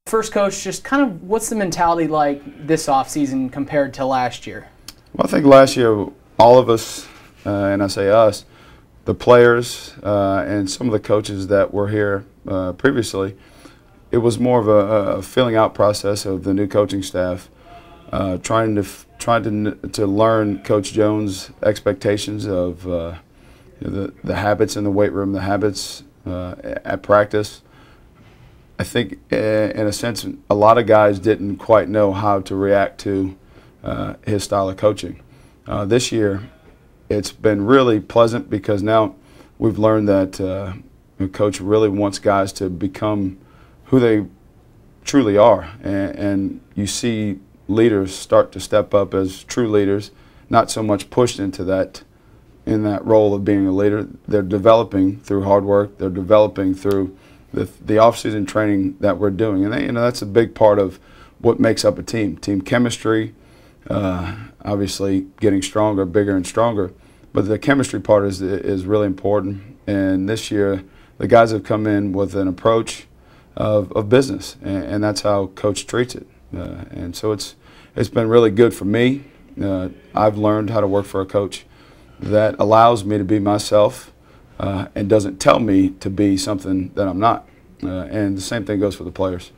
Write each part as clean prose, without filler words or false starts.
First, Coach, just kind of what's the mentality like this offseason compared to last year? Well, I think last year, all of us, and I say us, the players and some of the coaches that were here previously, it was more of a filling out process of the new coaching staff, trying to learn Coach Jones' expectations of the habits in the weight room, the habits at practice. I think, in a sense, a lot of guys didn't quite know how to react to his style of coaching. This year, it's been really pleasant because now we've learned that the coach really wants guys to become who they truly are, and you see leaders start to step up as true leaders, not so much pushed in that role of being a leader. They're developing through hard work. They're developing through the off-season training that we're doing, and that's a big part of what makes up a team. Team chemistry, obviously getting stronger, bigger and stronger, but the chemistry part is really important. And this year, the guys have come in with an approach of business, and that's how Coach treats it. And so it's been really good for me. I've learned how to work for a coach that allows me to be myself and doesn't tell me to be something that I'm not. And the same thing goes for the players.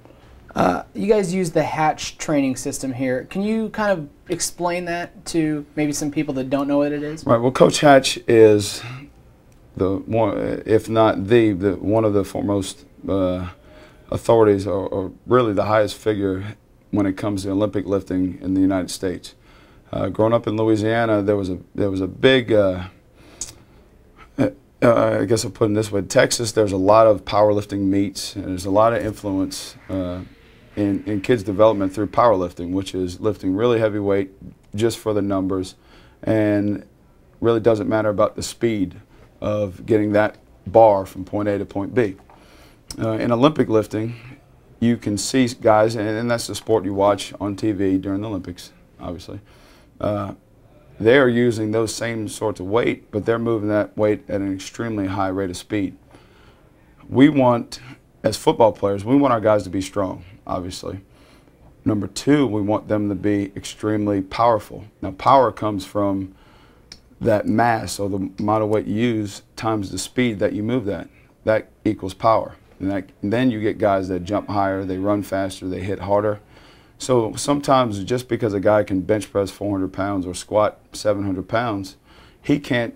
You guys use the Hatch training system here. Can you kind of explain that to maybe some people that don't know what it is? Right. Well, Coach Hatch is the one, if not one of the foremost authorities, or really the highest figure when it comes to Olympic lifting in the United States. Growing up in Louisiana, there was a big, I guess I'll put it this way, Texas, there's a lot of powerlifting meets, and there's a lot of influence in kids' development through powerlifting, which is lifting really heavy weight just for the numbers, and really doesn't matter about the speed of getting that bar from point A to point B. In Olympic lifting, you can see guys, and that's the sport you watch on TV during the Olympics, obviously. They are using those same sorts of weight, but they're moving that weight at an extremely high rate of speed. We want, as football players, we want our guys to be strong, obviously. Number two, we want them to be extremely powerful. Now, power comes from that mass, or the amount of weight you use times the speed that you move that. That equals power. And then you get guys that jump higher, they run faster, they hit harder. So sometimes just because a guy can bench press 400 pounds or squat 700 pounds, he can't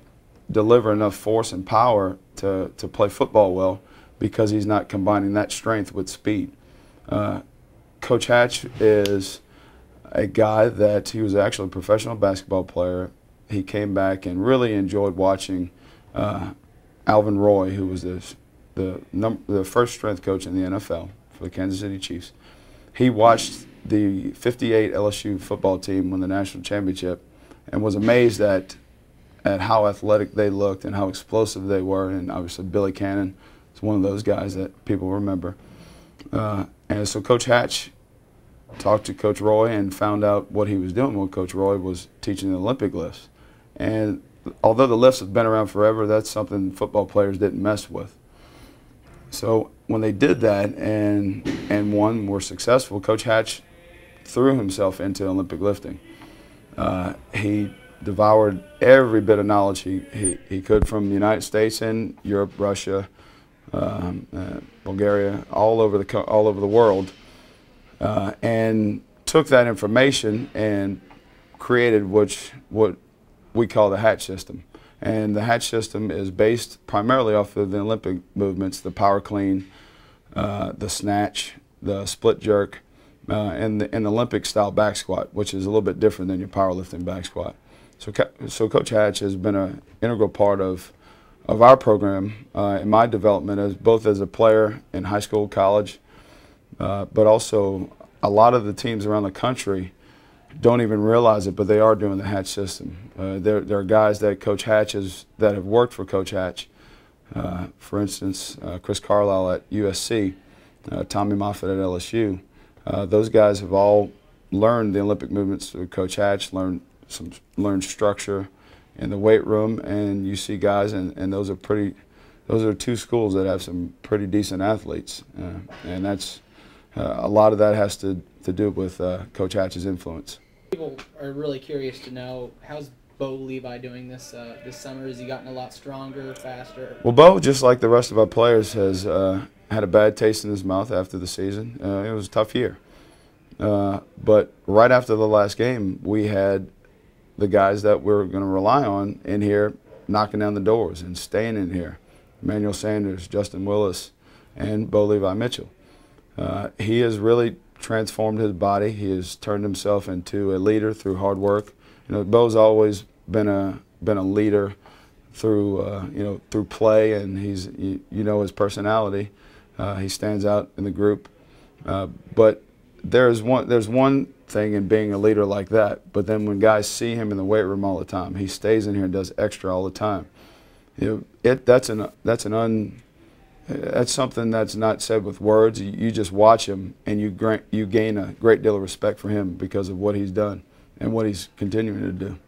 deliver enough force and power to play football well because he's not combining that strength with speed. Coach Hatch is a guy that he was actually a professional basketball player. He came back and really enjoyed watching Alvin Roy, who was the first strength coach in the NFL for the Kansas City Chiefs. He watched the '58 LSU football team win the national championship and was amazed at how athletic they looked and how explosive they were. And obviously Billy Cannon is one of those guys that people remember. And so Coach Hatch talked to Coach Roy and found out what he was doing. Well, Coach Roy was teaching the Olympic lifts. And although the lifts have been around forever, that's something football players didn't mess with. So when they did that and were successful, Coach Hatch threw himself into Olympic lifting. He devoured every bit of knowledge he could from the United States and Europe, Russia, Bulgaria, all over the world, and took that information and created what we call the Hatch system. And the Hatch system is based primarily off of the Olympic movements: the power clean, the snatch, the split jerk, and the Olympic style back squat, which is a little bit different than your powerlifting back squat. So Coach Hatch has been an integral part of our program in my development, both as a player in high school, college, but also a lot of the teams around the country don't even realize it, but they are doing the Hatch system. There are guys that Coach Hatch that have worked for Coach Hatch. For instance, Chris Carlisle at USC, Tommy Moffitt at LSU. Those guys have all learned the Olympic movements through Coach Hatch, learned structure in the weight room, and you see guys, and those are two schools that have some pretty decent athletes, and a lot of that has to do with Coach Hatch's influence. People are really curious to know, how's Bo Levi doing this summer? Has he gotten a lot stronger, faster? Well, Bo, just like the rest of our players, has had a bad taste in his mouth after the season. It was a tough year. But right after the last game, we had the guys that we're going to rely on in here knocking down the doors and staying in here. Emmanuel Sanders, Justin Willis, and Bo Levi Mitchell. He has really transformed his body. He has turned himself into a leader through hard work. You know, Bo's always been a leader through through play, and he's his personality. He stands out in the group. But there's one thing in being a leader like that. But then when guys see him in the weight room all the time, he stays in here and does extra all the time. That's something that's not said with words. You just watch him, and you gain a great deal of respect for him because of what he's done and what he's continuing to do.